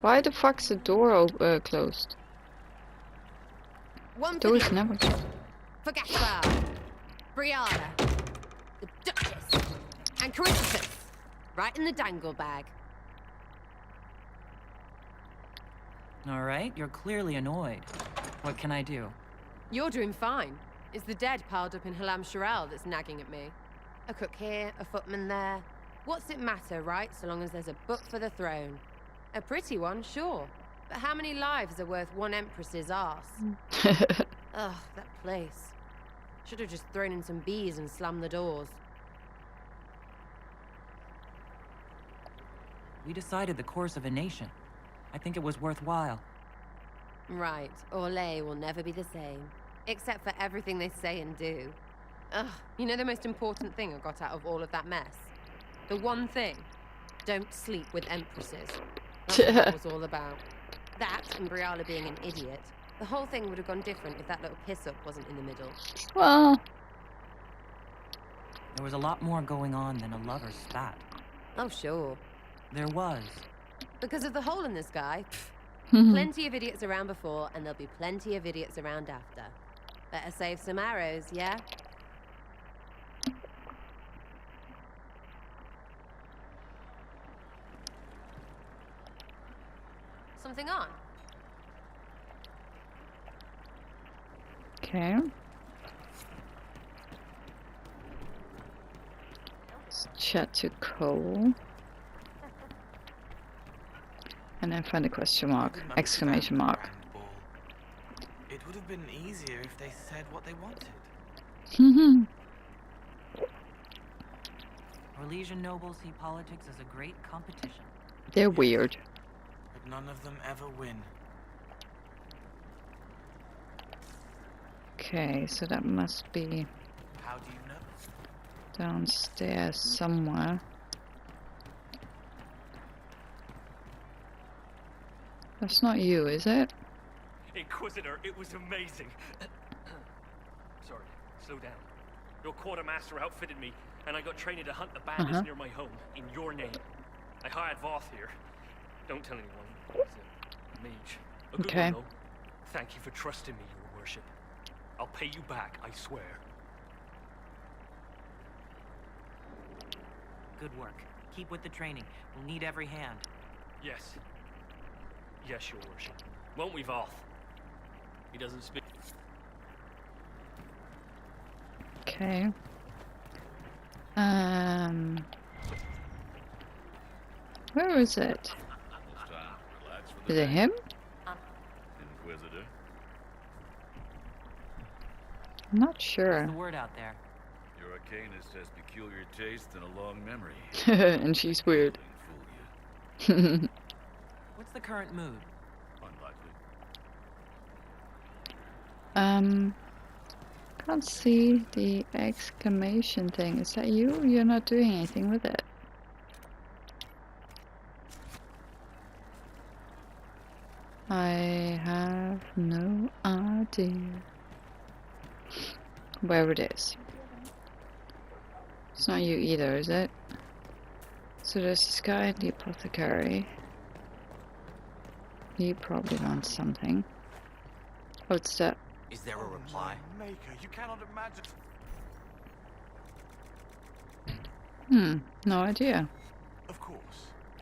Why the fuck's the door closed? One Door for is the never. for Gaspar, Brianna, the Duchess, and Christopher. Right in the dangle bag. Alright, you're clearly annoyed. What can I do? You're doing fine. It's the dead piled up in Halam Shirel that's nagging at me. A cook here, a footman there. What's it matter, right? So long as there's a book for the throne. A pretty one, sure. But how many lives are worth one empress's arse? Ugh, that place. Should have just thrown in some bees and slammed the doors. We decided the course of a nation. I think it was worthwhile. Right, Orlais will never be the same. Except for everything they say and do. Ugh, you know the most important thing I got out of all of that mess? The one thing. Don't sleep with empresses. That's what it was all about. That and Briala being an idiot. The whole thing would have gone different if that little piss-up wasn't in the middle. Well, There was a lot more going on than a lover's spat. Oh, sure. There was. Because of the hole in the sky, Hmm. plenty of idiots around before, and there'll be plenty of idiots around after. Better save some arrows, yeah? Something on? Okay. Let's chat to Cole. And then find a question mark, exclamation mark. It would have been easier if they said what they wanted. Orlesian nobles see politics as a great competition. They're weird. But none of them ever win. Okay, so that must be How do you know? downstairs somewhere. That's not you, is it? Inquisitor, it was amazing. Sorry, slow down. Your quartermaster outfitted me, and I got trained to hunt the bandits near my home, in your name. I hired Voth here. Don't tell anyone. He's a mage. A good Okay. one, though. Thank you for trusting me, your worship. I'll pay you back, I swear. Good work. Keep with the training. We'll need every hand. Yes. Yes, your worship. Won't we, Voth? He doesn't speak. Okay. Where is it? Is it him? Inquisitor. I'm not What's sure. the word out there? Your arcanist has peculiar taste and a long memory. And she's weird. Fool you. What's the current mood? Unlikely. Can't see the exclamation thing. Is that you? You're not doing anything with it. I have no idea where it is. It's not you either, is it? So there's this guy, the apothecary. He probably wants something. What's that? Is there a reply? Maker, you cannot imagine. No idea. Of course.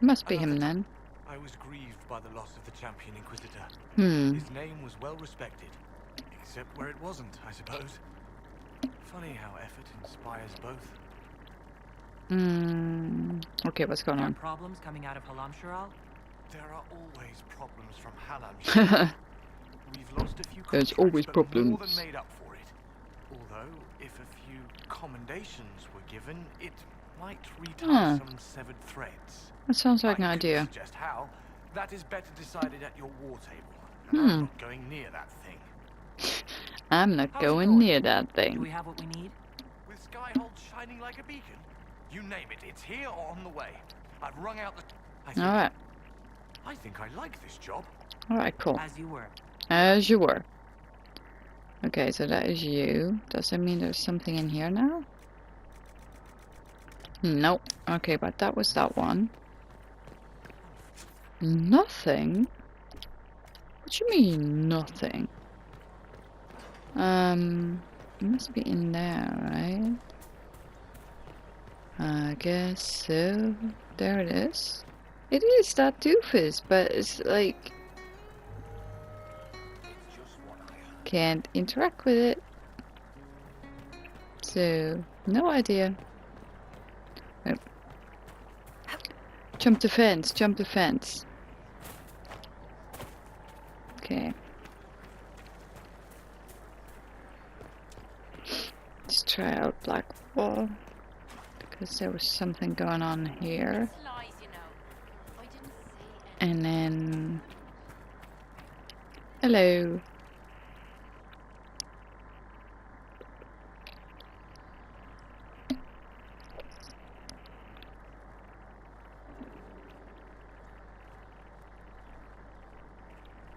Must be him then. I was grieved by the loss of the champion Inquisitor. Hmm. His name was well respected. Except where it wasn't, I suppose. Funny how effort inspires both. Okay, what's going There are on? problems coming out of Halam Shiral? There are always problems from Halam. We've lost a few There's contracts, always but more problems. than made up for it. Although, if a few commendations were given, it might retie Huh. some severed threads. That sounds like an I could idea. suggest how. That is better decided at your war table. And I'm not going near that thing. I'm not How's it going going? near that Do thing. we have what we need? With Skyhold shining like a beacon. You name it, it's here or on the way. I've wrung out the... Alright. I think I like this job. Alright, cool. As you were. As you were. Okay, so that is you. Does that mean there's something in here now? Nope. Okay, but that was that one. Nothing? What do you mean, nothing? It must be in there, right? I guess so. There it is. It is that doofus, but it's like... can't interact with it. So, no idea. Oh. Jump the fence, jump the fence. Okay. Let's try out Black Wall. Because there was something going on here. And then... hello.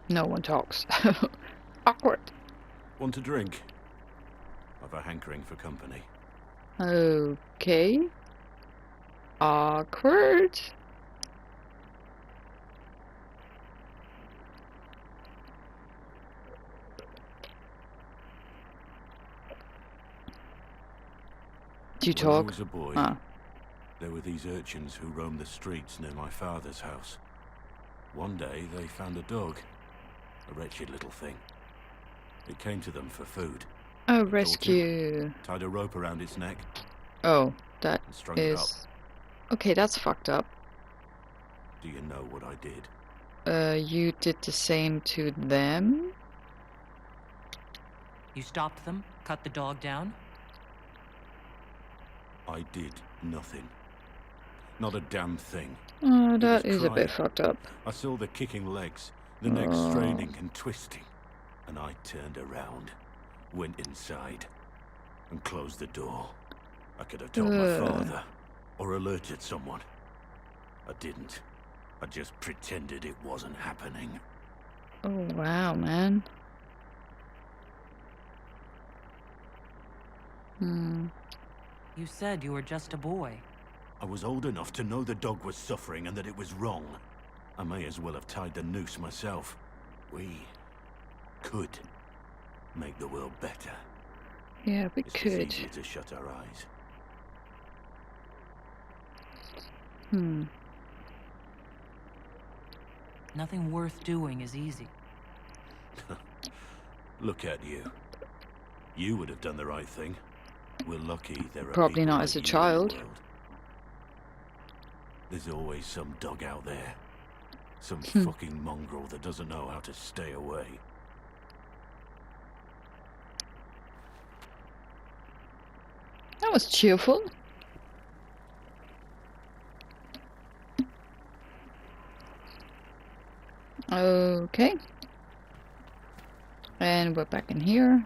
No one talks. Awkward. Want a drink? I've a hankering for company. Okay. Awkward. Do you When I talk? was a boy, Ah. there were these urchins who roamed the streets near my father's house. One day they found a dog. A wretched little thing. It came to them for food. Oh, rescue. Tied a rope around its neck Oh, that and strung it up. is... okay, that's fucked up. Do you know what I did? You did the same to them? You stopped them, cut the dog down. I did nothing. Not a damn thing. Oh, It that was is a bit crying. fucked up. I saw the kicking legs, the neck Oh. straining and twisting, and I turned around, went inside, and closed the door. I could have told my father, or alerted someone. I didn't. I just pretended it wasn't happening. Oh, wow, man. You said you were just a boy. I was old enough to know the dog was suffering and that it was wrong. I may as well have tied the noose myself. We could make the world better. Yeah, we It's just could. easier to shut our eyes. Nothing worth doing is easy. Look at you. You would have done the right thing. We're lucky there are Probably people not like as a you in the child. world. There's always some dog out there. Some fucking mongrel that doesn't know how to stay away. That was cheerful. Okay. And we're back in here.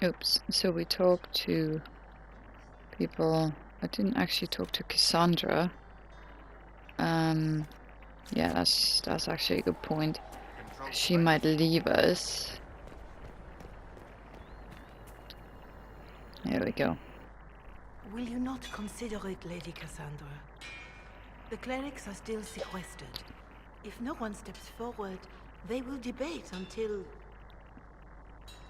Oops. So we talked to people. I didn't actually talk to Cassandra. Yeah, that's actually a good point. She might leave us. There we go. Will you not consider it, Lady Cassandra? The clerics are still sequestered. If no one steps forward, they will debate until...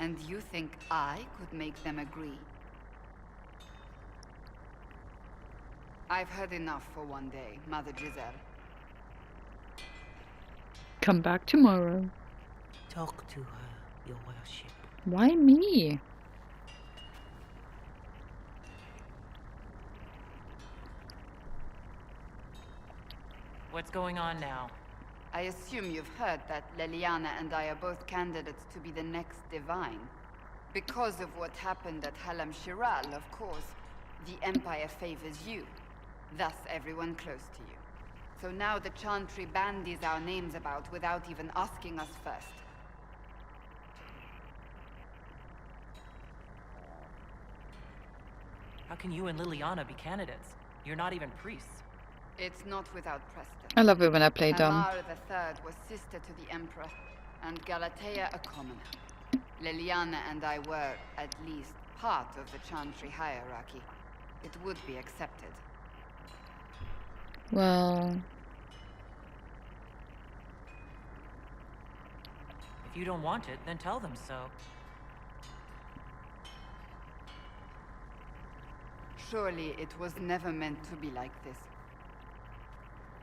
And you think I could make them agree? I've had enough for one day, Mother Giselle. Come back tomorrow. Talk to her, your worship. Why me? What's going on now? I assume you've heard that Leliana and I are both candidates to be the next divine. Because of what happened at Halam Shiral, of course, the Empire favors you. Thus, everyone close to you. So now the Chantry bandies our names about without even asking us first. How can you and Liliana be candidates? You're not even priests. It's not without precedent. I love it when I play dumb. Tamar III was sister to the Emperor, and Galatea a commoner. Liliana and I were, at least, part of the Chantry hierarchy. It would be accepted. Well, If you don't want it, then tell them so. Surely it was never meant to be like this.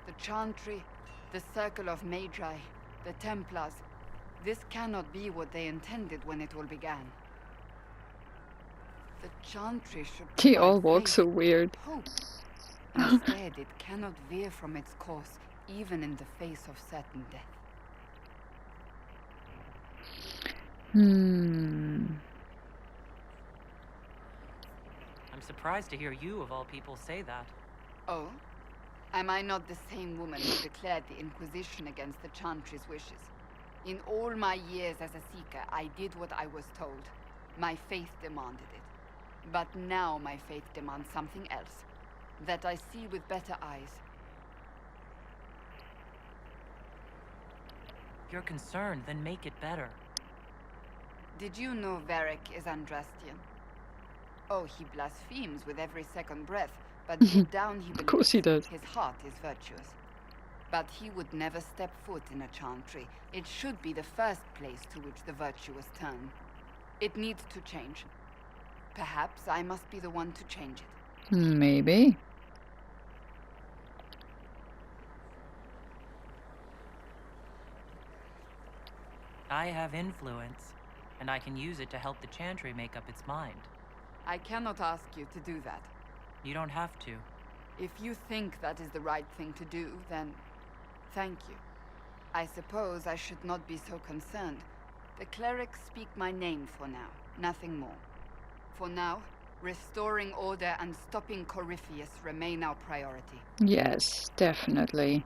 The Chantry, the Circle of Magi, the Templars. This cannot be what they intended when it all began. The Chantry should they all provide walk faith, so weird. hope. Instead, it cannot veer from its course, even in the face of certain death. Hmm. I'm surprised to hear you, of all people, say that. Oh? Am I not the same woman who declared the Inquisition against the Chantry's wishes? In all my years as a Seeker, I did what I was told. My faith demanded it. But now my faith demands something else. That I see with better eyes. If you're concerned, then make it better. Did you know Varric is Andrastian? Oh, he blasphemes with every second breath, but deep down he believes Of course he does. his heart is virtuous. But he would never step foot in a Chantry. It should be the first place to which the virtuous turn. It needs to change. Perhaps I must be the one to change it. Maybe. I have influence, and I can use it to help the Chantry make up its mind. I cannot ask you to do that. You don't have to. If you think that is the right thing to do, then thank you. I suppose I should not be so concerned. The clerics speak my name for now, nothing more. For now, restoring order and stopping Corypheus remain our priority. Yes, definitely.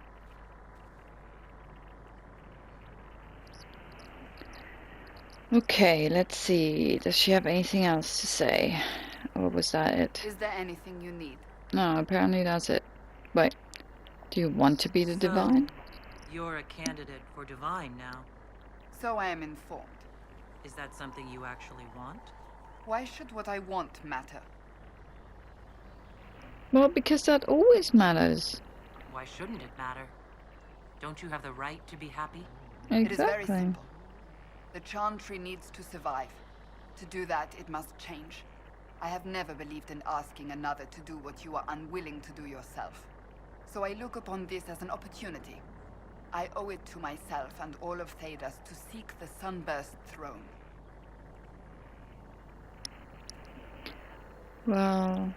Okay, let's see. Does she have anything else to say? Or was that it? Is there anything you need? No, apparently that's it. Wait, do you want to be the So, divine? You're a candidate for Divine now. So I am informed. Is that something you actually want? Why should what I want matter? Well, because that always matters. Why shouldn't it matter? Don't you have the right to be happy? It is very Exactly. simple. The Chantry needs to survive. To do that, it must change. I have never believed in asking another to do what you are unwilling to do yourself. So I look upon this as an opportunity. I owe it to myself and all of Thedas to seek the Sunburst throne. Well,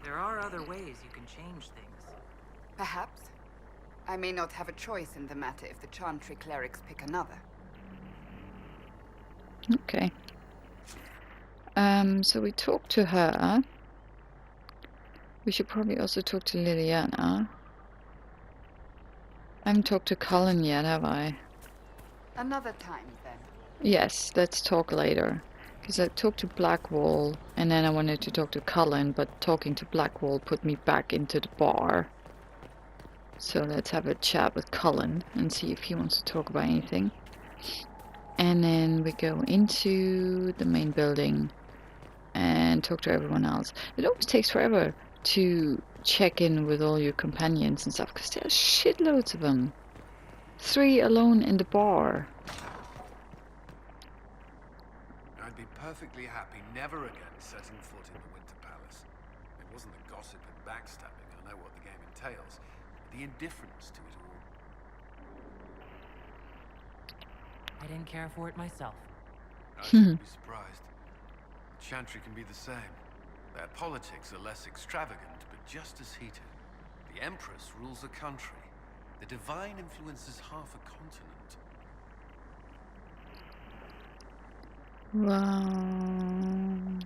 There are other ways you can change things. Perhaps. I may not have a choice in the matter if the Chantry clerics pick another. okay. So we talked to her. We should probably also talk to Liliana. I haven't talked to Cullen yet, have I? Another time, then. Yes, let's talk later. Because I talked to Blackwall, and then I wanted to talk to Cullen, but talking to Blackwall put me back into the bar. So let's have a chat with Cullen and see if he wants to talk about anything. And then we go into the main building and talk to everyone else. It always takes forever to check in with all your companions and stuff, because there are shitloads of them. 3 alone in the bar. I'd be perfectly happy never again setting foot in the Winter Palace. It wasn't the gossip and backstabbing, I know what the game entails. The indifference to it all. I didn't care for it myself. I shouldn't be surprised. The Chantry can be the same. Their politics are less extravagant, but just as heated. The Empress rules a country. The Divine influences half a continent. Wow.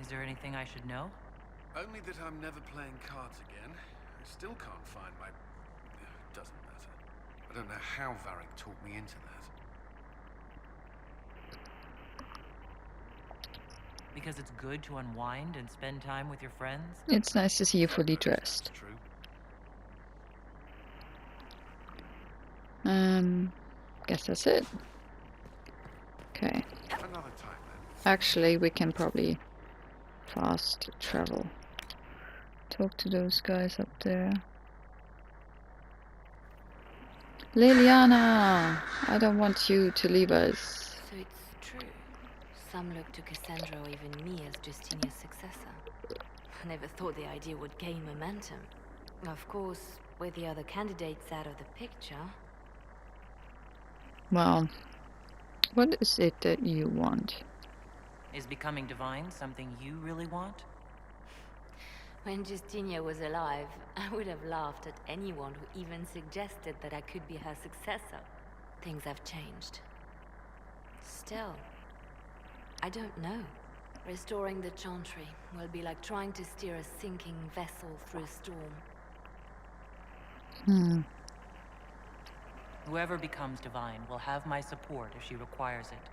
Is there anything I should know? Only that I'm never playing cards again. I still can't find my... Doesn't matter. I don't know how Varric talked me into that. Because it's good to unwind and spend time with your friends? It's nice to see you fully dressed. It's true. Guess that's it. Okay. Another time then. Actually, we can probably fast travel. Talk to those guys up there. Liliana! I don't want you to leave us. So it's true. Some look to Cassandra or even me as Justinia's successor. I never thought the idea would gain momentum. Of course, with the other candidates out of the picture. Well, what is it that you want? Is becoming divine something you really want? When Justinia was alive, I would have laughed at anyone who even suggested that I could be her successor. Things have changed. Still, I don't know. Restoring the Chantry will be like trying to steer a sinking vessel through a storm. Whoever becomes divine will have my support if she requires it.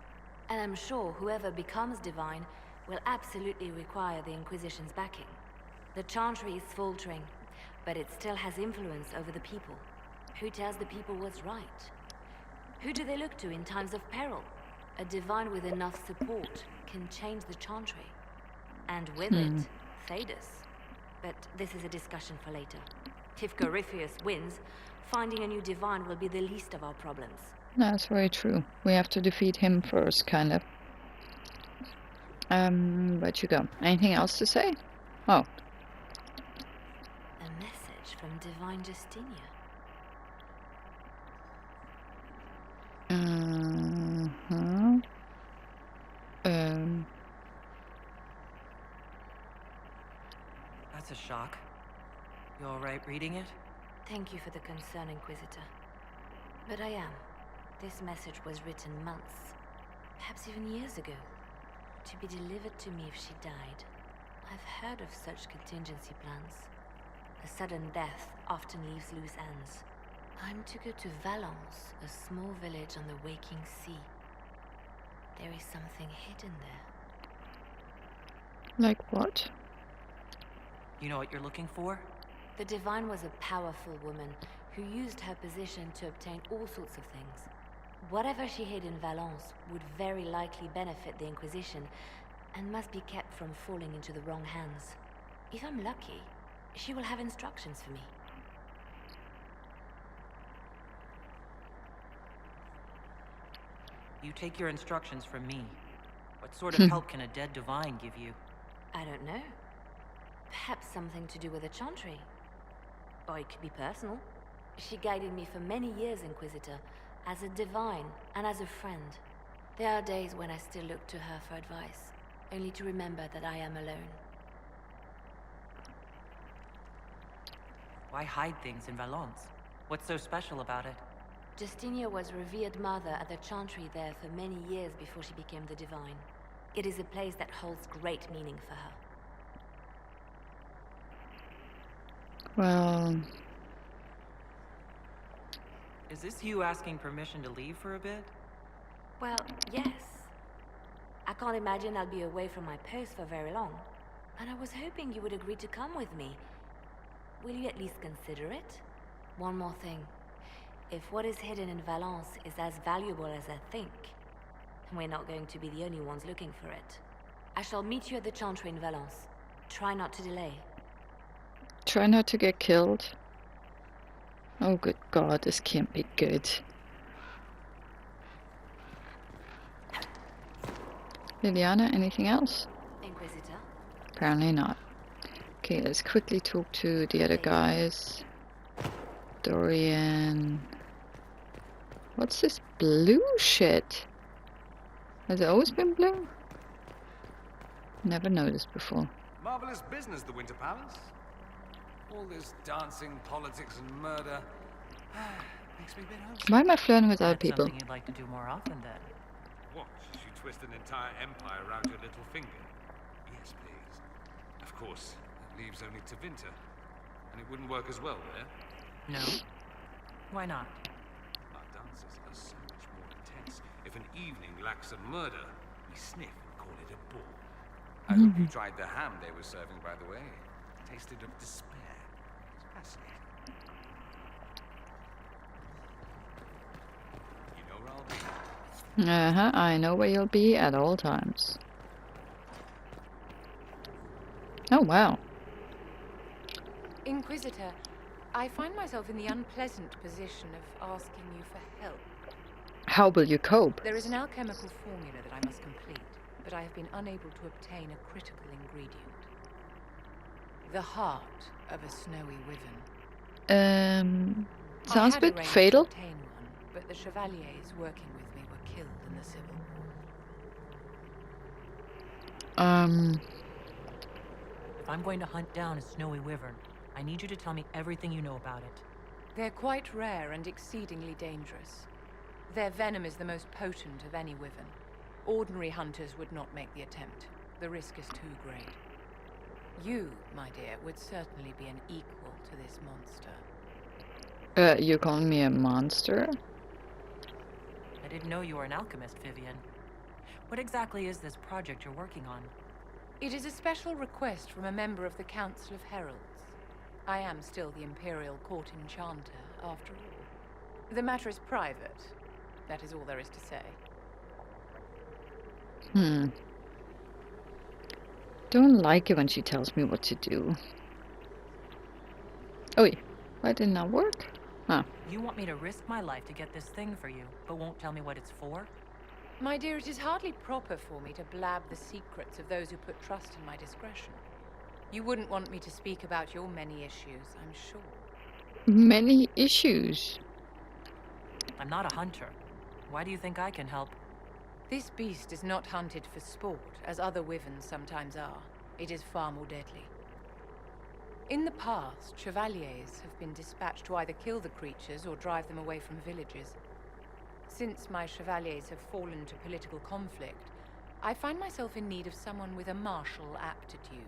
And I'm sure whoever becomes divine will absolutely require the Inquisition's backing. The Chantry is faltering, but it still has influence over the people. Who tells the people what's right? Who do they look to in times of peril? A divine with enough support can change the Chantry. And with it, Thedas. But this is a discussion for later. If Corypheus wins, finding a new divine will be the least of our problems. That's very true. We have to defeat him first, kind of. But you go. Anything else to say? Oh. A message from Divine Justinia. That's a shock. You alright reading it? Thank you for the concern, Inquisitor. But I am. This message was written months, perhaps even years ago, to be delivered to me if she died. I've heard of such contingency plans. A sudden death often leaves loose ends. I'm to go to Valence, a small village on the waking sea. There is something hidden there. Like what? You know what you're looking for? The Divine was a powerful woman who used her position to obtain all sorts of things. Whatever she hid in Valence would very likely benefit the Inquisition and must be kept from falling into the wrong hands. If I'm lucky, she will have instructions for me. You take your instructions from me. What sort of help can a dead divine give you? I don't know. Perhaps something to do with the Chantry. Or it could be personal. She guided me for many years, Inquisitor, as a divine and as a friend. There are days when I still look to her for advice, only to remember that I am alone. Why hide things in Valence? What's so special about it? Justinia was revered mother at the Chantry there for many years before she became the Divine. It is a place that holds great meaning for her. Well... Is this you asking permission to leave for a bit? Well, yes. I can't imagine I'll be away from my post for very long. And I was hoping you would agree to come with me. Will you at least consider it? One more thing. If what is hidden in Valence is as valuable as I think, we're not going to be the only ones looking for it. I shall meet you at the Chantry in Valence. Try not to delay. Try not to get killed. Oh good god, this can't be good. Liliana, anything else? Inquisitor? Apparently not. Okay, let's quickly talk to the other guys. Dorian... What's this blue shit? Has it always been blue? Never noticed before. Marvelous business, the Winter Palace. All this dancing, politics, and murder makes me a bit homesick. Why am I flirting with other That's people? something you'd like to do more often, then. What? Should you twist an entire empire around your little finger? Yes, please. Of course, that leaves only Tevinter. And it wouldn't work as well there. No? Why not? Our dances are so much more intense. If an evening lacks a murder, we sniff and call it a ball. I hope you tried the ham they were serving, by the way. Tasted of despair. It's fascinating. You know where I'll be? I know where you'll be at all times. Oh, wow. Inquisitor, I find myself in the unpleasant position of asking you for help. How will you cope? There is an alchemical formula that I must complete, but I have been unable to obtain a critical ingredient. The heart of a snowy wyvern. Sounds a bit fatal. To obtain one, but the chevaliers working with me were killed in the Civil War. If I'm going to hunt down a snowy wyvern, I need you to tell me everything you know about it. They're quite rare and exceedingly dangerous. Their venom is the most potent of any wyvern. Ordinary hunters would not make the attempt. The risk is too great. You, my dear, would certainly be an equal to this monster. You calling me a monster? I didn't know you were an alchemist, Vivian. What exactly is this project you're working on? It is a special request from a member of the Council of Heralds. I am still the Imperial Court Enchanter, after all. The matter is private. That is all there is to say. Don't like it when she tells me what to do. Oh, why didn't that work? Huh. You want me to risk my life to get this thing for you, but won't tell me what it's for? My dear, it is hardly proper for me to blab the secrets of those who put trust in my discretion. You wouldn't want me to speak about your many issues, I'm sure. Many issues? I'm not a hunter. Why do you think I can help? This beast is not hunted for sport, as other wyverns sometimes are. It is far more deadly. In the past, chevaliers have been dispatched to either kill the creatures or drive them away from villages. Since my chevaliers have fallen to political conflict, I find myself in need of someone with a martial aptitude.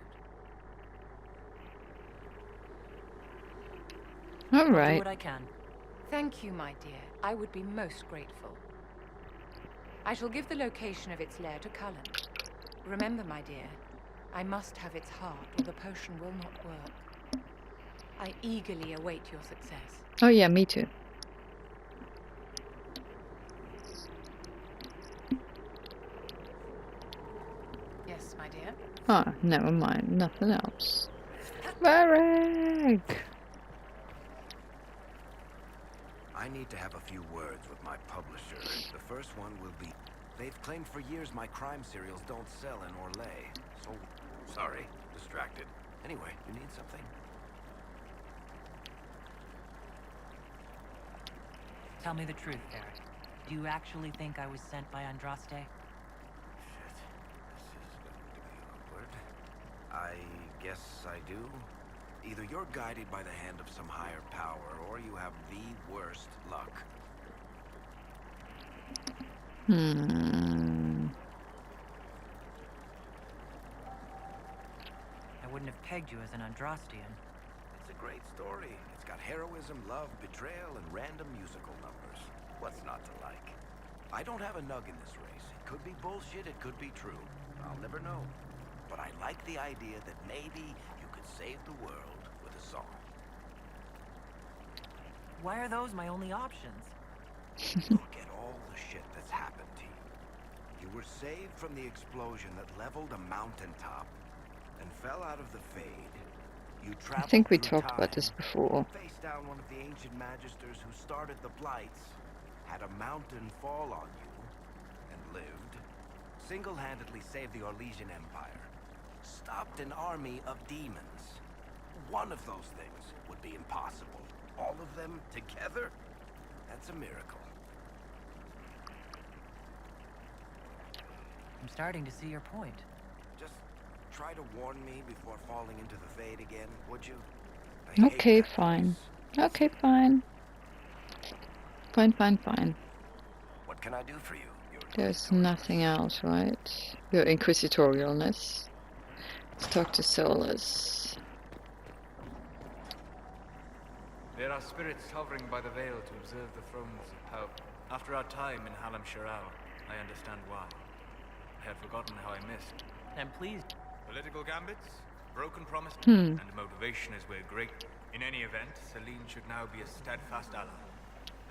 All I'll right. do what I can. Thank you, my dear. I would be most grateful. I shall give the location of its lair to Cullen. Remember, my dear, I must have its heart or the potion will not work. I eagerly await your success. Oh yeah, me too. Yes, my dear. Ah, never mind. Nothing else. Varric! I need to have a few words with my publisher. The first one will be... They've claimed for years my crime serials don't sell in Orlais. So, sorry, distracted. Anyway, you need something? Tell me the truth, Eric. Do you actually think I was sent by Andraste? Shit. This is going to be awkward. I guess I do. Either you're guided by the hand of some higher power, or you have the worst luck. I wouldn't have pegged you as an Andrastian. It's a great story. It's got heroism, love, betrayal, and random musical numbers. What's not to like? I don't have a nug in this race. It could be bullshit, it could be true. I'll never know. But I like the idea that maybe you could save the world with a song. Why are those my only options? Look at all the shit that's happened to you. You were saved from the explosion that leveled a mountaintop and fell out of the Fade. You I think we traveled through talked about time, this before. faced down one of the ancient magisters who started the Blights, had a mountain fall on you, and lived. Single-handedly saved the Orlesian Empire. Stopped an army of demons. One of those things would be impossible. All of them together? That's a miracle. I'm starting to see your point. Just try to warn me before falling into the Fade again, would you? I hate Okay, that fine. place. Okay, fine. Fine. What can I do for you? There's nothing else, right? Your inquisitorialness. Let's talk to Solus. There are spirits hovering by the veil to observe the thrones of power. After our time in Halam Shiral, I understand why. I had forgotten how I missed. I'm pleased. Political gambits, broken promises, Hmm. and motivation is where great... In any event, Celine should now be a steadfast ally,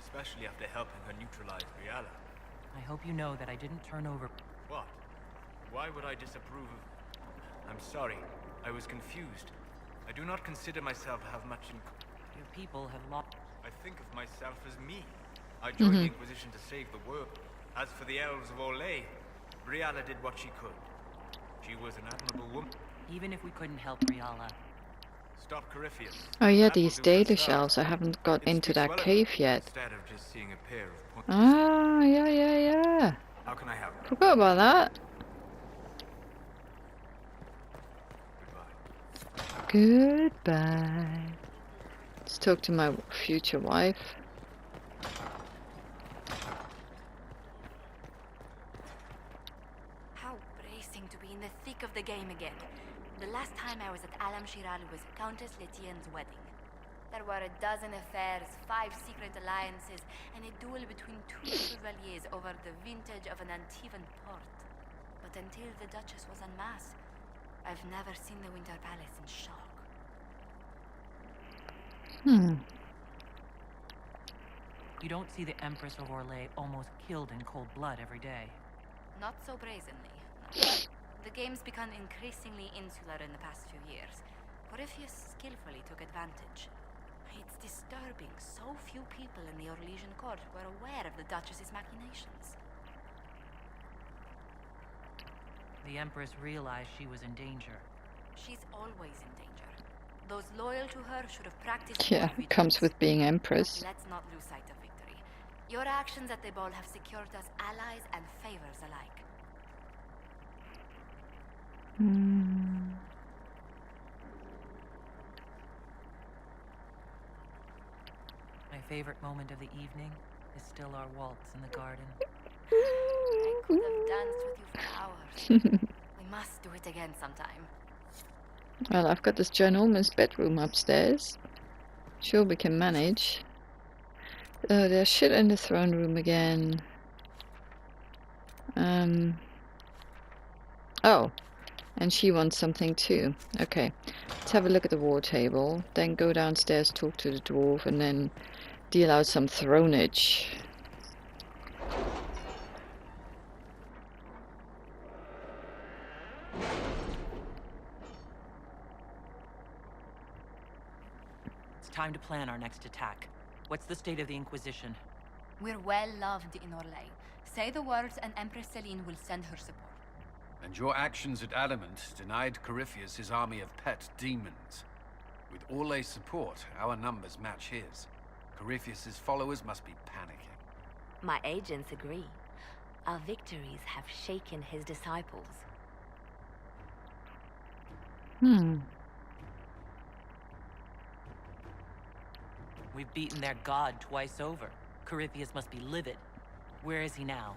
especially after helping her neutralize Riala. I hope you know that I didn't turn over... What? Why would I disapprove of... I'm sorry. I was confused. I do not consider myself have much in... Your people have lost... I think of myself as me. I joined the Inquisition to save the world. As for the elves of Orlais, Briala did what she could. She was an admirable woman. Even if we couldn't help Briala. Stop Corypheus. Oh yeah, That will these do for Dalish start. elves. I haven't got It into speaks that well of cave you, yet. Instead of just seeing a pair of points. Ah, yeah. How can I help? Forgot about that. Goodbye. Let's talk to my future wife. How bracing to be in the thick of the game again. The last time I was at Alam Shiral was Countess Letienne's wedding. There were a dozen affairs, 5 secret alliances, and a duel between 2 chevaliers over the vintage of an Antivan port. But until the Duchess was unmasked, I've never seen the Winter Palace in shock. You don't see the Empress of Orlais almost killed in cold blood every day. Not so brazenly. No. The game's become increasingly insular in the past few years. Corypheus skillfully took advantage. It's disturbing so few people in the Orlesian court were aware of the Duchess's machinations. The Empress realized she was in danger. She's always in danger. Those loyal to her should have practiced Yeah, more comes vigilance. with being Empress. But let's not lose sight of victory. Your actions at the ball have secured us allies and favors alike. My favorite moment of the evening is still our waltz in the garden. I could have danced with you for hours. We must do it again sometime. Well, I've got this ginormous bedroom upstairs. Sure, we can manage. There's shit in the throne room again. Oh, and she wants something too. Okay, let's have a look at the war table. Then go downstairs, talk to the dwarf, and then deal out some thronage. It's time to plan our next attack. What's the state of the Inquisition? We're well loved in Orlais. Say the words and Empress Celine will send her support. And your actions at Adamant denied Corypheus his army of pet demons. With Orlais' support, our numbers match his. Corypheus' followers must be panicking. My agents agree. Our victories have shaken his disciples. We've beaten their god twice over. Corypheus must be livid. Where is he now?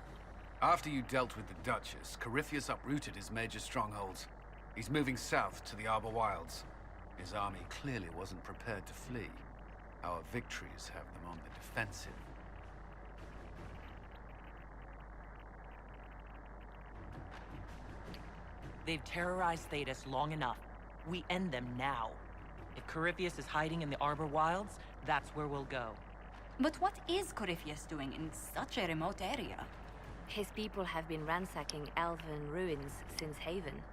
After you dealt with the Duchess, Corypheus uprooted his major strongholds. He's moving south to the Arbor Wilds. His army clearly wasn't prepared to flee. Our victories have them on the defensive. They've terrorized Thedas long enough. We end them now. If Corypheus is hiding in the Arbor Wilds, that's where we'll go. But what is Corypheus doing in such a remote area? His people have been ransacking elven ruins since Haven.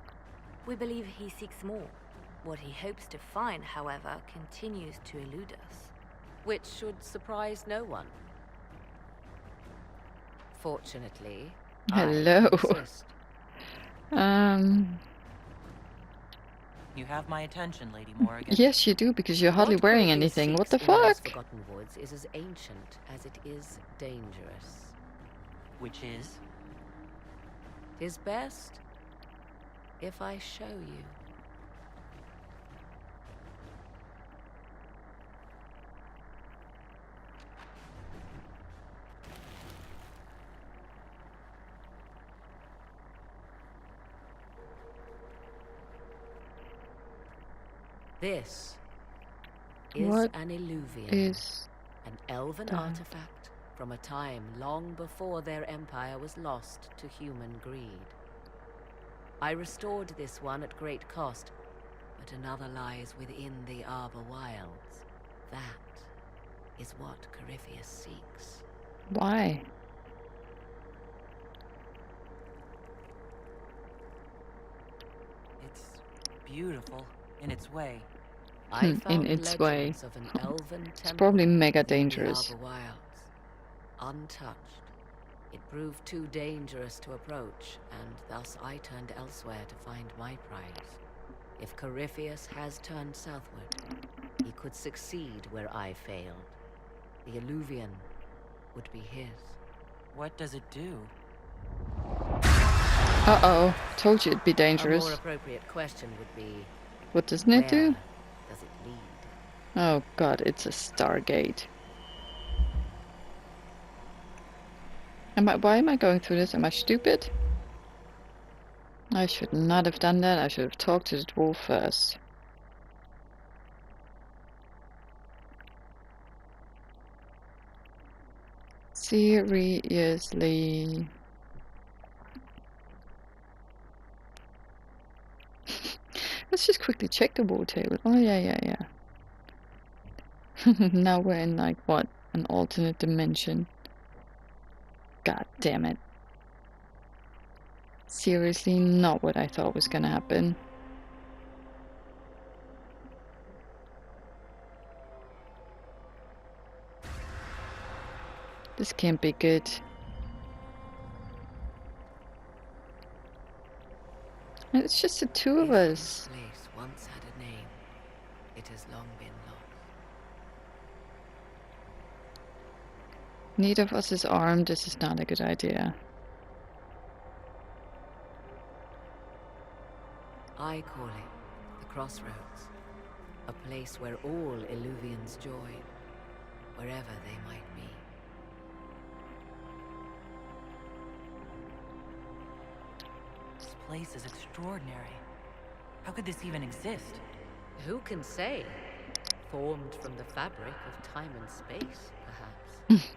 We believe he seeks more. What he hopes to find, however, continues to elude us. Which should surprise no one. Fortunately, Hello. I exist. You have my attention, Lady Morrigan. Yes, you do, because you're hardly What wearing Corypheus anything. What the seeks in these fuck? Forgotten Woods is as ancient as it is dangerous. Which is? Tis best if I show you. This is What an illuvium, is an elven that? artifact from a time long before their empire was lost to human greed. I restored this one at great cost, but another lies within the Arbor Wilds. That is what Corypheus seeks. Why? It's beautiful in its way. I found in its way. legends of an elven It's temple probably mega within dangerous. the Arbor Wilds, untouched. It proved too dangerous to approach, and thus I turned elsewhere to find my prize. If Corypheus has turned southward, he could succeed where I failed. The Illuvian would be his. What does it do? Uh-oh. Told you it'd be A dangerous. more appropriate question would be, What doesn't it do? where does it lead? Oh god, it's a Stargate. Why am I going through this? Am I stupid? I should not have done that. I should have talked to the dwarf first. Seriously. Let's just quickly check the war table. Oh yeah. Now we're in like what? An alternate dimension. God damn it. Seriously, not what I thought was gonna happen. This can't be good. And it's just the two of us. This place once had a name. It has long been lost. Neither of us is armed. This is not a good idea. I call it the Crossroads, a place where all Illuvians join, wherever they might be. This place is extraordinary. How could this even exist? Who can say? Formed from the fabric of time and space, perhaps.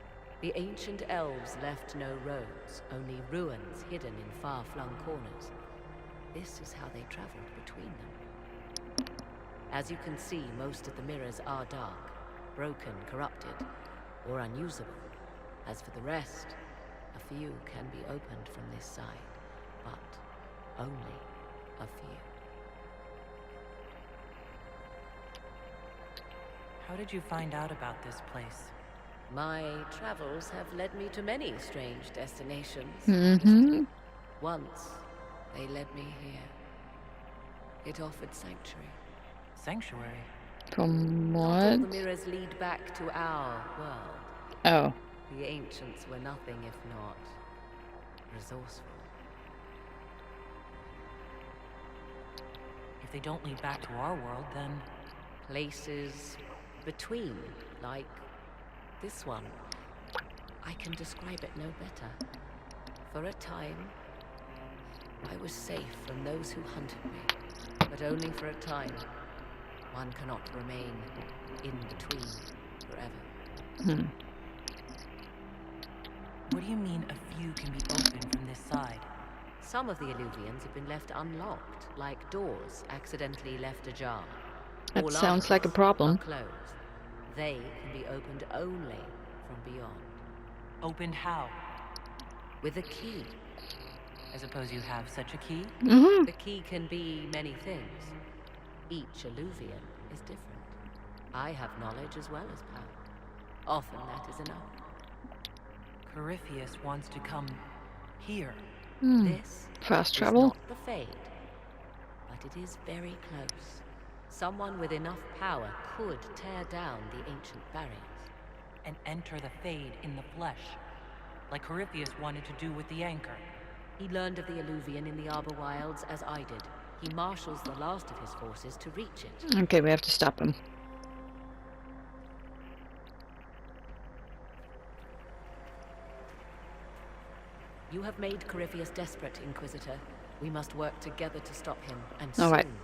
The ancient elves left no roads, only ruins hidden in far-flung corners. This is how they traveled between them. As you can see, most of the mirrors are dark, broken, corrupted, or unusable. As for the rest, a few can be opened from this side, but only a few. How did you find out about this place? My travels have led me to many strange destinations. Mm-hmm. Once, they led me here. It offered sanctuary. Sanctuary? From Not all what? the mirrors lead back to our world. Oh. The ancients were nothing if not resourceful. If they don't lead back to our world, then... Places between, like this one. I can describe it no better. For a time, I was safe from those who hunted me, but only for a time. One cannot remain in between forever. What do you mean a few can be opened from this side? Some of the Illuvians have been left unlocked, like doors accidentally left ajar. That All sounds like a others problem. are closed. They can be opened only from beyond. Opened how? With a key. I suppose you have such a key? Mm-hmm. The key can be many things. Each Illuvian is different. I have knowledge as well as power. Often that is enough. Corypheus wants to come here. This Fast is travel? not the Fade, but it is very close. Someone with enough power could tear down the ancient barriers. And enter the Fade in the flesh, like Corypheus wanted to do with the anchor. He learned of the Illuvian in the Arbor Wilds as I did. He marshals the last of his forces to reach it. Okay, we have to stop him. You have made Corypheus desperate, Inquisitor. We must work together to stop him, and All right. soon.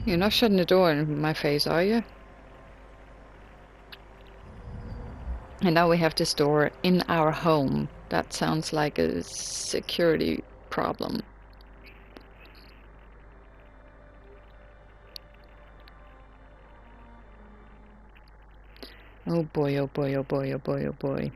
You're not shutting the door in my face, are you? And now we have this door in our home. That sounds like a security problem. Oh boy, oh boy, oh boy, oh boy, oh boy.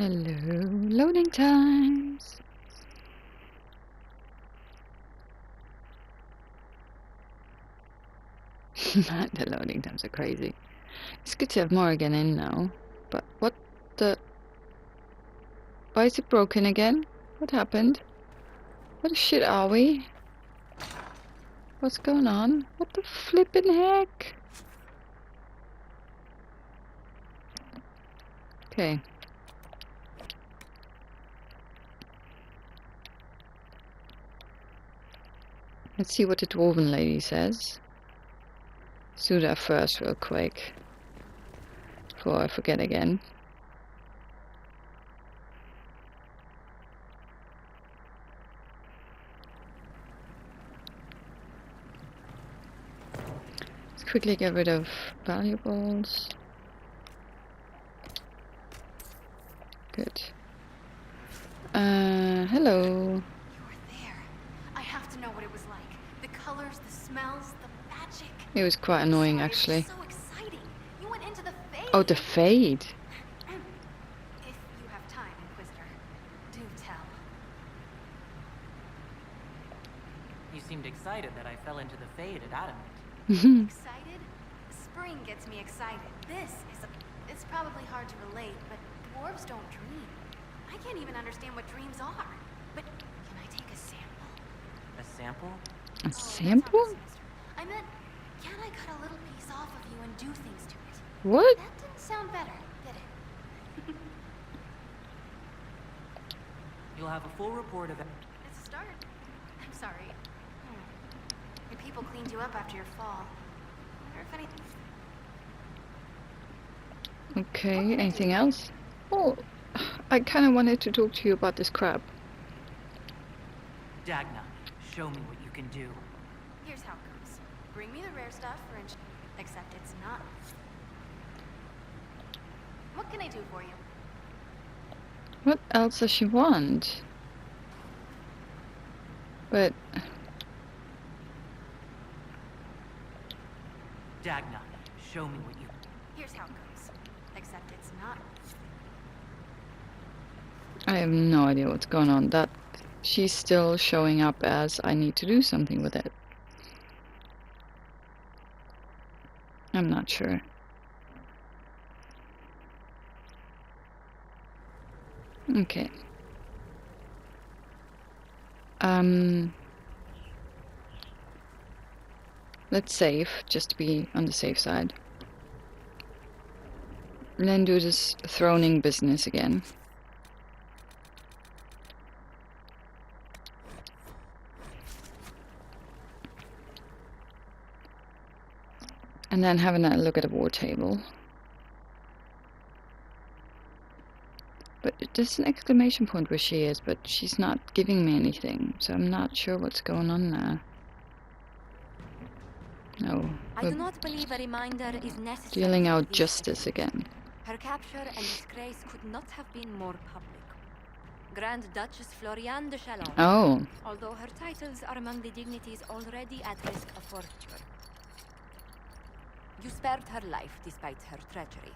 Hello, loading times. Man, the loading times are crazy. It's good to have Morrigan in now, but what the... Why is it broken again? What happened? What the shit are we? What's going on? What the flippin' heck? Okay. Let's see what the dwarven lady says. Let's do that first real quick. Before I forget again. Let's quickly get rid of valuables. Good. Hello. You were there. I have to know what it was like. The colors, the smells, the magic. It was quite annoying, actually. It was so exciting. You went into the fade. Oh, the fade. If you have time, Inquisitor, do tell. You seemed excited that I fell into the fade at Adamant. Excited? Spring gets me excited. It's probably hard to relate, but dwarves don't dream. I can't even understand what dreams are. But can I take a sample? A sample? A sample? I meant, can I cut a little piece off of you and do things to it? What? That didn't sound better, did it? You'll have a full report of it. It's a start. I'm sorry. Your people cleaned you up after your fall. I wonder if anything... Okay, anything else? Oh, I kind of wanted to talk to you about this crab. Dagna, show me what you can do. Here's how it goes. Bring me the rare stuff for except it's not. What can I do for you? What else does she want? But... Dagna, show me what you... Here's how it goes. Except it's not. I have no idea what's going on. That she's still showing up as I need to do something with it. I'm not sure. Okay. Let's save, just to be on the safe side. And then do this throning business again. And then having a look at the war table. But there's an exclamation point where she is, but she's not giving me anything, so I'm not sure what's going on there. No. I do not believe a reminder is necessary. Dealing out justice again. Her capture and disgrace could not have been more public. Grand Duchess Floriane de Chalon. Oh. Although her titles are among the dignities already at risk of forfeiture. You spared her life despite her treachery.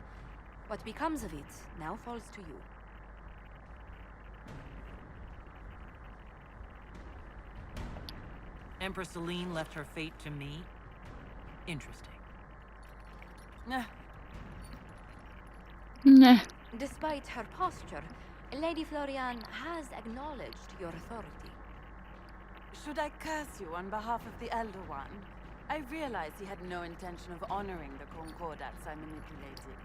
What becomes of it now falls to you. Empress Celine left her fate to me? Interesting. Nah. Nah. Despite her posture, Lady Floriane has acknowledged your authority. Should I curse you on behalf of the Elder One? I realize he had no intention of honoring the concordats I manipulated.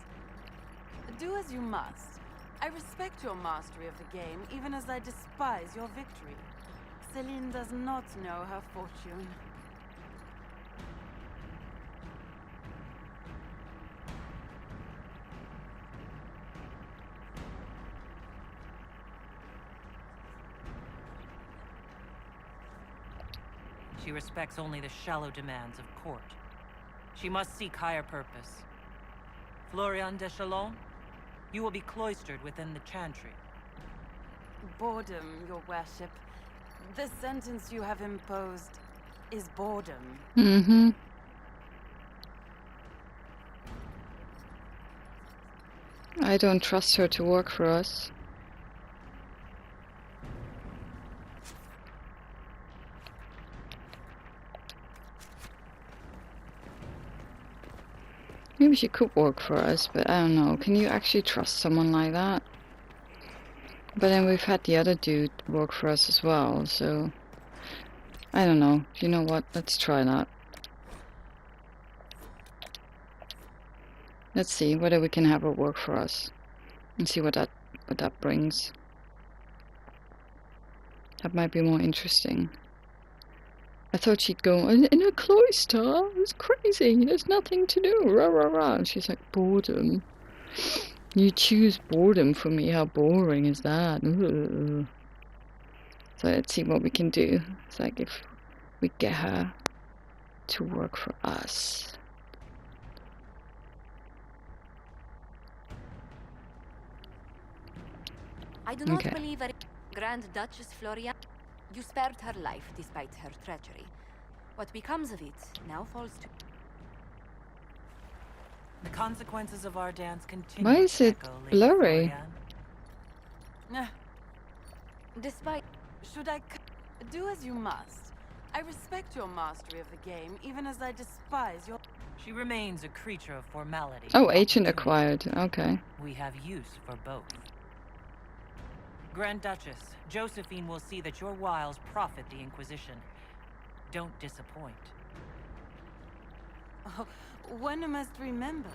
Do as you must. I respect your mastery of the game, even as I despise your victory. Celine does not know her fortune. She respects only the shallow demands of court. She must seek higher purpose. Floriane de Chalon, you will be cloistered within the chantry. Boredom, your worship. The sentence you have imposed is boredom. Mm-hmm. I don't trust her to work for us. Maybe she could work for us, but I don't know. Can you actually trust someone like that? But then we've had the other dude work for us as well, so... I don't know. You know what? Let's try that. Let's see whether we can have her work for us. And see what that brings. That might be more interesting. I thought she'd go in a cloister. It's crazy. There's nothing to do. Rah rah rah. And she's like, boredom. You choose boredom for me. How boring is that? Ugh. So let's see what we can do. It's like if we get her to work for us. I do not believe a Grand Duchess Florian. You spared her life despite her treachery. What becomes of it now falls to... The consequences of our dance continue. Why is it blurry? Despite... Should I... Do as you must. I respect your mastery of the game, even as I despise your... She remains a creature of formality. Oh, agent acquired. Okay. We have use for both. Grand Duchess, Josephine will see that your wiles profit the Inquisition. Don't disappoint. Oh, one must remember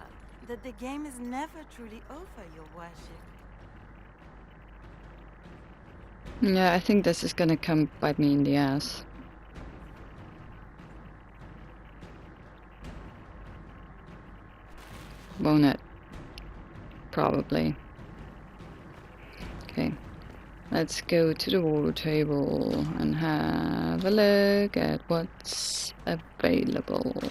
that the game is never truly over, your worship. Yeah, I think this is gonna come bite me in the ass. Won't it? Probably. Okay. Let's go to the war table and have a look at what's available.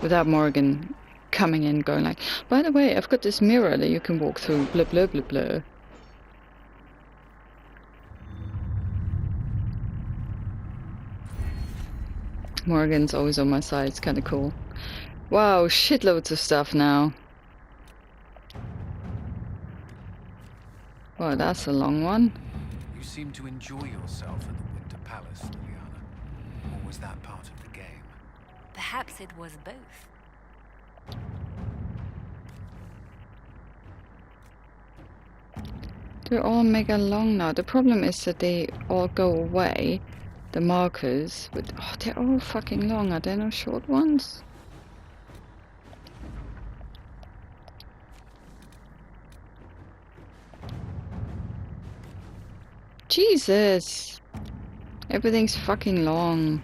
Without Morgan coming in going like, by the way, I've got this mirror that you can walk through, blah blah blah blah. Morgan's always on my side, it's kinda cool. Wow, shitloads of stuff now. Well, that's a long one. You seem to enjoy yourself in the Winter Palace, Liliana. Or was that part of the game? Perhaps it was both. They're all mega long now. The problem is that they all go away. The markers, but oh, they're all fucking long. Are there no short ones? Jesus! Everything's fucking long.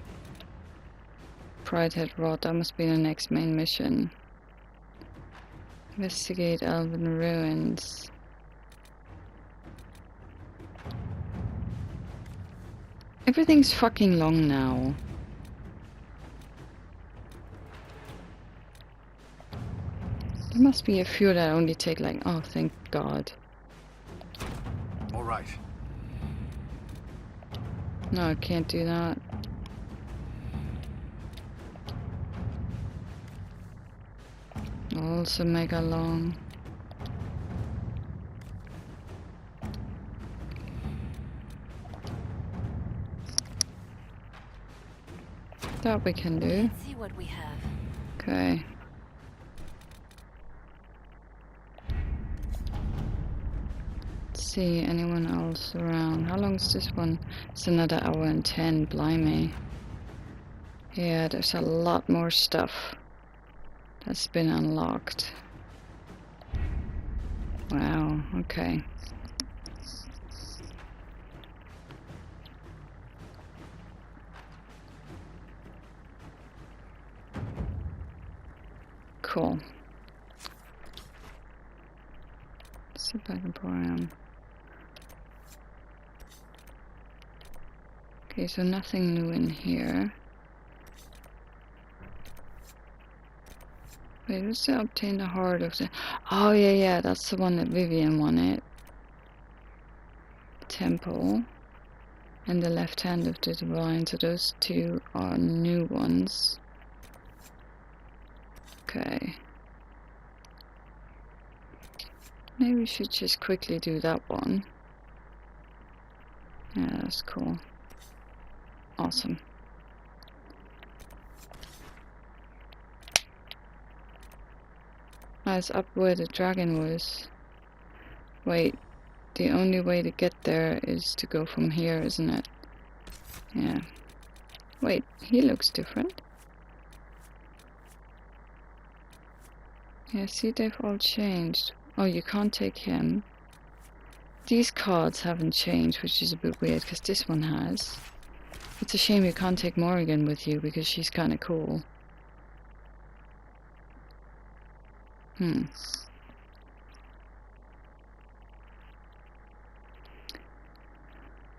Pridehead Rot, that must be the next main mission. Investigate Elven Ruins. Everything's fucking long now. There must be a few that only take like, oh thank God. All right. No, I can't do that. Also mega long. That we can do. Let's see what we have. Okay. Let's see, anyone else around? How long is this one? It's another hour and 10, blimey. Yeah, there's a lot more stuff that's been unlocked. Wow, okay. Cool. Let's see if I can program. Okay, so nothing new in here. Wait, who's to obtain the heart of the... Oh, yeah, that's the one that Vivian wanted. Temple. And the left hand of the divine, so those two are new ones. Okay. Maybe we should just quickly do that one. Yeah, that's cool. Awesome. That's up where the dragon was. Wait, the only way to get there is to go from here, isn't it? Yeah. Wait, he looks different. Yeah, see, they've all changed. Oh, you can't take him. These cards haven't changed, which is a bit weird, because this one has. It's a shame you can't take Morrigan with you, because she's kind of cool.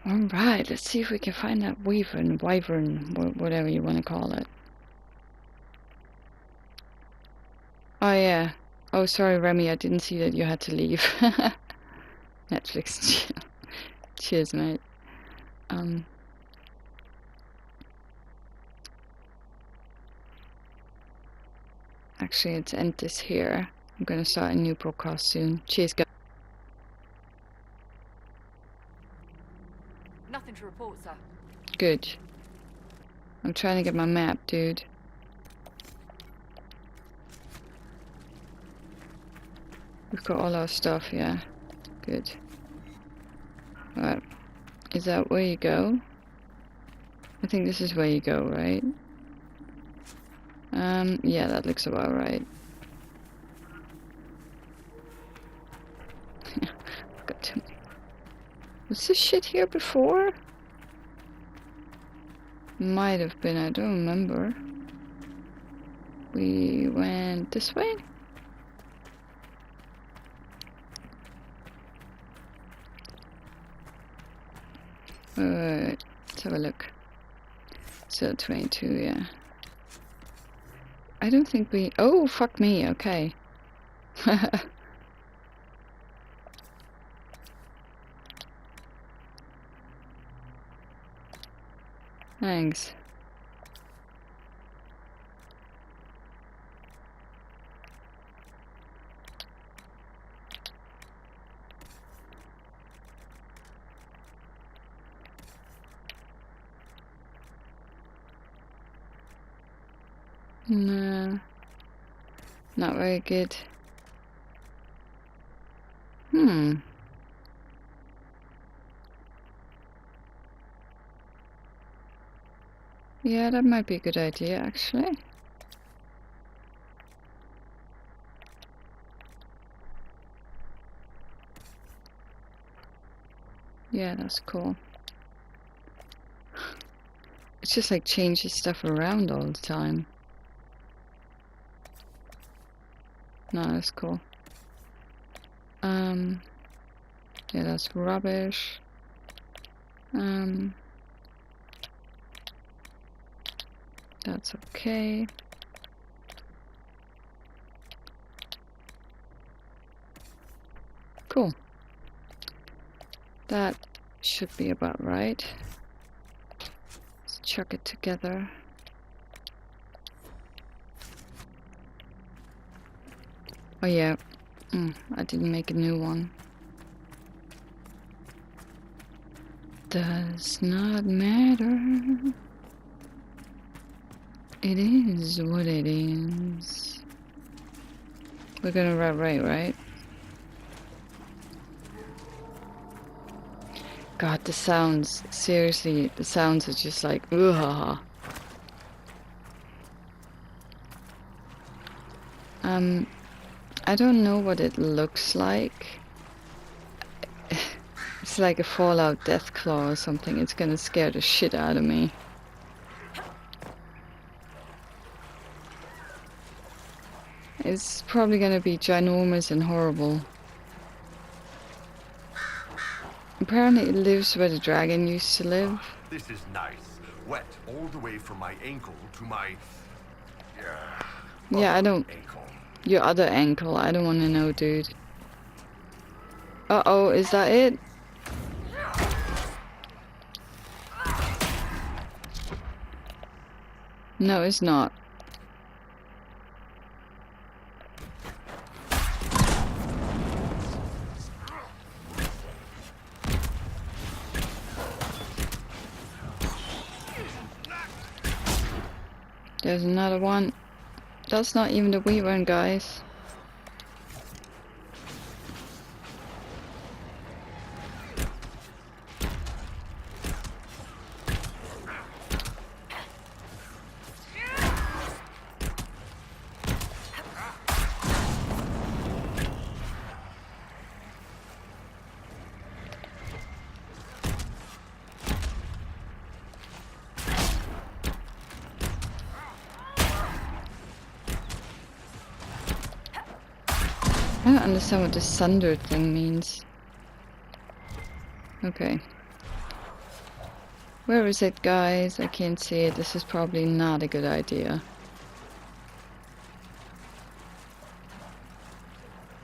Alright, let's see if we can find that wyvern, whatever you want to call it. Oh yeah. Oh, sorry, Remy, I didn't see that you had to leave. Netflix. Cheers, mate. Actually, let's end this here. I'm gonna start a new broadcast soon. Cheers, guys. Nothing to report, sir. Good. I'm trying to get my map, dude. We've got all our stuff, yeah. Good. Alright. Is that where you go? I think this is where you go, right? Yeah, that looks about right. Got too many. Was this shit here before? Might have been, I don't remember. We went this way? Let's have a look. So 22, yeah. I don't think we... Oh, fuck me, okay. Thanks. No. Not very good. Yeah, that might be a good idea, actually. Yeah, that's cool. It's just like changes stuff around all the time. No, that's cool. Yeah, that's rubbish. That's okay. Cool. That should be about right. Let's chuck it together. Oh yeah, I didn't make a new one. Does not matter. It is what it is. We're gonna right? God, the sounds, seriously, the sounds are just like, ugh. I don't know what it looks like. It's like a Fallout Deathclaw or something. It's gonna scare the shit out of me. It's probably gonna be ginormous and horrible. Apparently it lives where the dragon used to live. This is nice. Wet all the way from my ankle to my... Yeah, I don't... ankle. Your other ankle, I don't want to know, dude. Uh-oh, is that it? No, it's not. There's another one. That's not even the Wyvern, guys. I don't understand what the sunder thing means. Okay. Where is it, guys? I can't see it. This is probably not a good idea.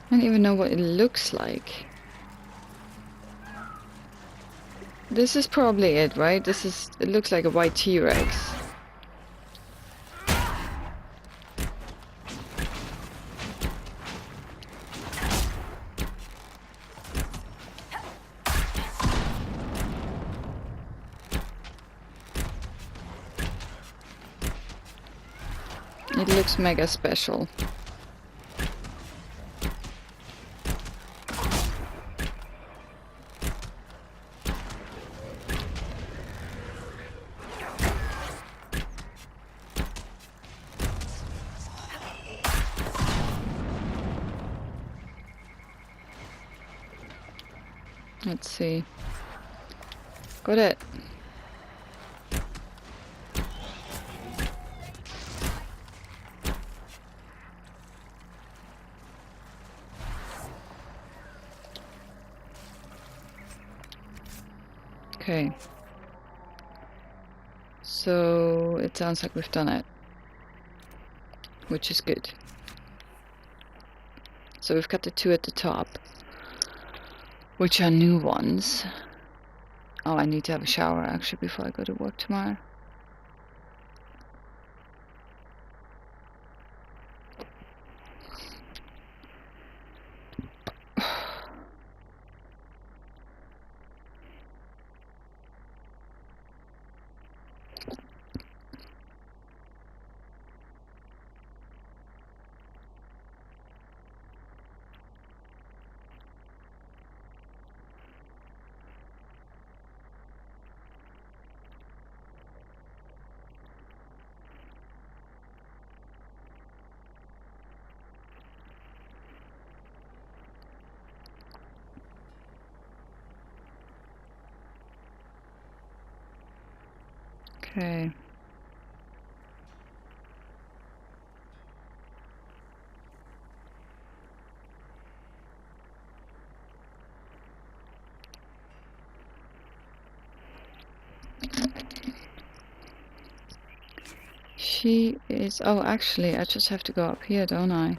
I don't even know what it looks like. This is probably it, right? It looks like a white T-Rex. It looks mega special. Let's see. Got it. Okay. So it sounds like we've done it, which is good. So we've got the two at the top, which are new ones. Oh, I need to have a shower actually before I go to work tomorrow. Okay. She is... Oh, actually, I just have to go up here, don't I?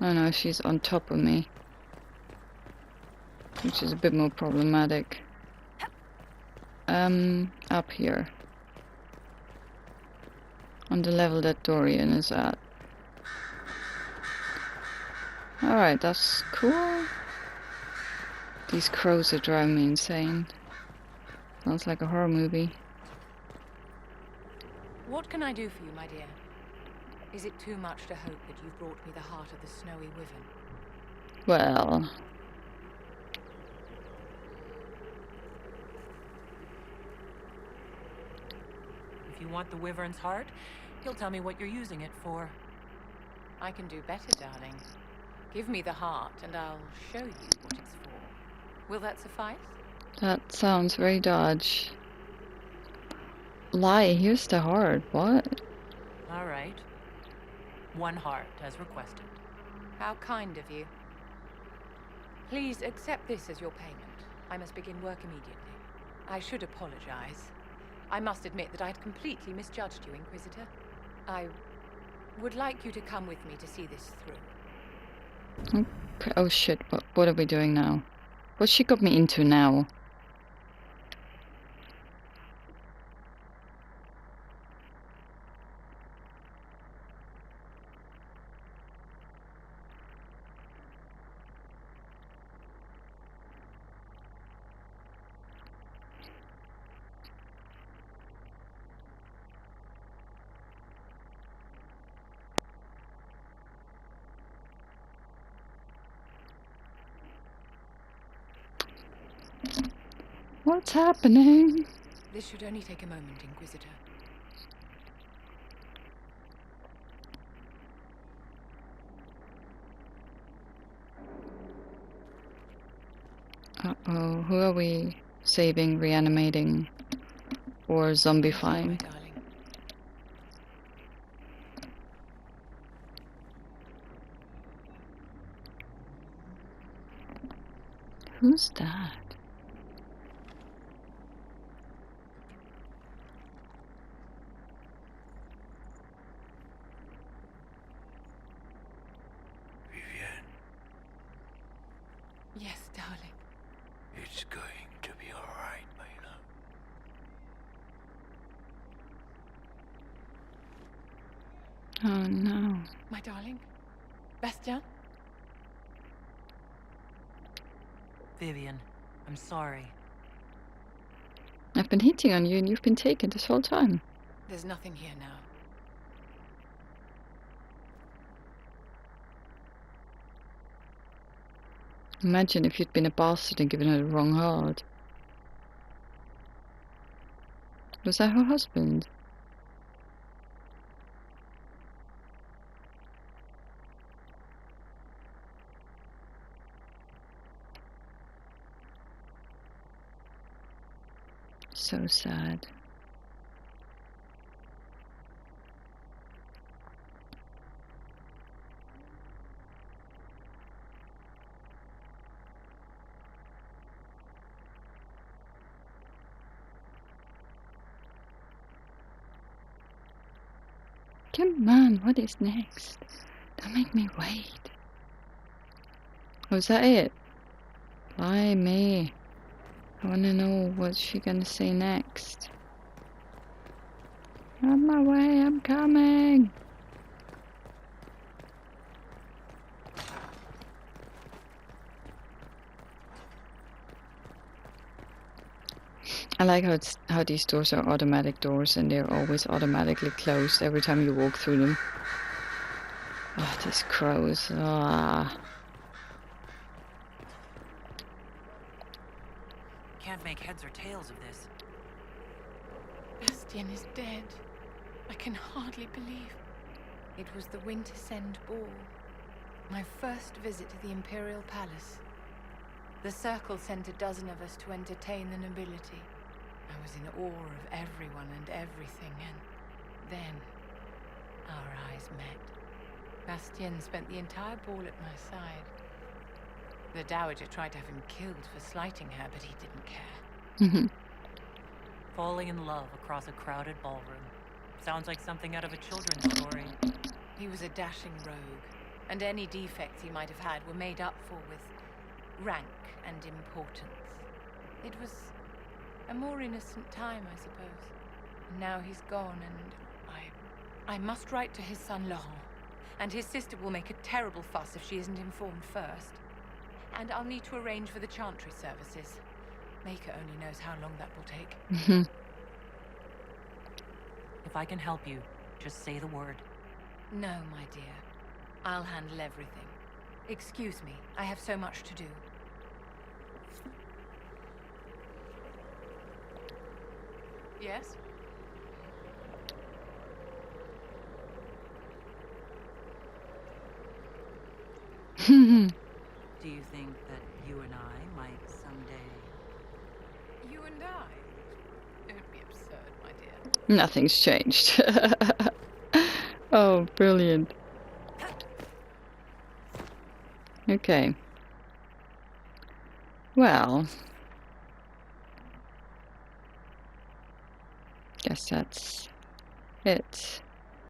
Oh no, she's on top of me. Which is a bit more problematic. Up here. On the level that Dorian is at. Alright, that's cool. These crows are driving me insane. Sounds like a horror movie. What can I do for you, my dear? Is it too much to hope that you've brought me the heart of the snowy wyvern? Well... If you want the wyvern's heart, you'll tell me what you're using it for. I can do better, darling. Give me the heart, and I'll show you what it's for. Will that suffice? That sounds very Dodge. Lie, here's the heart. What? All right. One heart, as requested. How kind of you. Please accept this as your payment. I must begin work immediately. I should apologize. I must admit that I'd completely misjudged you, Inquisitor. I would like you to come with me to see this through. Okay. Oh shit, what are we doing now? What she got me into now? What's happening? This should only take a moment, Inquisitor. Uh-oh, who are we saving, reanimating, or zombifying? Who's that? Yes, darling. It's going to be all right, my love. Oh no. My darling? Bastien? Vivian, I'm sorry. I've been hitting on you and you've been taken this whole time. There's nothing here now. Imagine if you'd been a bastard and given her the wrong heart. Was that her husband? So sad. Come on, what is next? Don't make me wait. Oh, is that it? Blimey. I wanna know what's she gonna say next. On my way, I'm coming! I like how these doors are automatic doors and they're always automatically closed every time you walk through them. Oh, these crows. Ah. Can't make heads or tails of this. Bastien is dead. I can hardly believe. It was the Wintersend Ball. My first visit to the Imperial Palace. The Circle sent a dozen of us to entertain the nobility. I was in awe of everyone and everything, and then our eyes met. Bastien spent the entire ball at my side. The Dowager tried to have him killed for slighting her, but he didn't care. Falling in love across a crowded ballroom. Sounds like something out of a children's story. He was a dashing rogue, and any defects he might have had were made up for with rank and importance. It was a more innocent time, I suppose. And now he's gone, and I must write to his son Laurent. And his sister will make a terrible fuss if she isn't informed first. And I'll need to arrange for the Chantry services. Maker only knows how long that will take. If I can help you, just say the word. No, my dear. I'll handle everything. Excuse me, I have so much to do. Yes? Do you think that you and I might someday... You and I? Don't be absurd, my dear. Nothing's changed. Oh, brilliant. Okay. Well. Guess that's it.